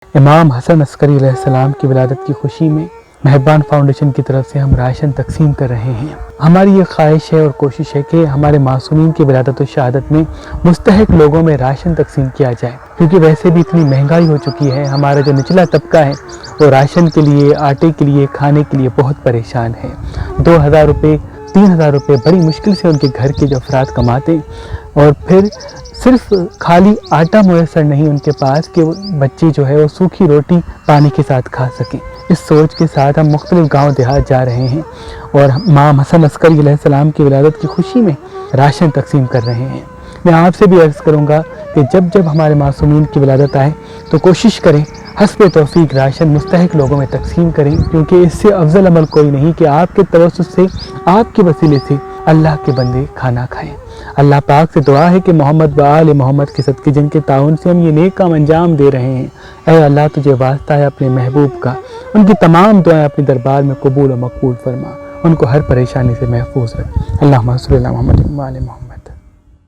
امام حسن عسکری علیہ السلام کی ولادت کی خوشی میں مہربان فاؤنڈیشن کی طرف سے ہم راشن تقسیم کر رہے ہیں۔ ہماری یہ خواہش ہے اور کوشش ہے کہ ہمارے معصومین کی ولادت و شہادت میں مستحق لوگوں میں راشن تقسیم کیا جائے، کیونکہ ویسے بھی اتنی مہنگائی ہو چکی ہے، ہمارا جو نچلا طبقہ ہے وہ راشن کے لیے، آٹے کے لیے، کھانے کے لیے بہت پریشان ہے۔ 2000 روپے 3000 روپے بڑی مشکل سے ان کے گھر کے جو افراد کماتے اور پھر صرف خالی آٹا میسر نہیں ان کے پاس کہ بچے جو ہے وہ سوکھی روٹی پانی کے ساتھ کھا سکیں۔ اس سوچ کے ساتھ ہم مختلف گاؤں دیہات جا رہے ہیں اور امام حسن عسکری علیہ السلام کی ولادت کی خوشی میں راشن تقسیم کر رہے ہیں۔ میں آپ سے بھی عرض کروں گا کہ جب ہمارے معصومین کی ولادت آئے تو کوشش کریں حسب توفیق راشن مستحق لوگوں میں تقسیم کریں، کیونکہ اس سے افضل عمل کوئی نہیں کہ آپ کے توسط سے، آپ کے وسیلے سے اللہ کے بندے کھانا کھائیں۔ اللہ پاک سے دعا ہے کہ محمد و آل محمد کے صدقے جن کے تعاون سے ہم یہ نیک کام انجام دے رہے ہیں، اے اللہ تجھے واسطہ ہے اپنے محبوب کا، ان کی تمام دعائیں اپنے دربار میں قبول و مقبول فرما، ان کو ہر پریشانی سے محفوظ رکھ۔ اللہم صلی علی محمد و آل محمد۔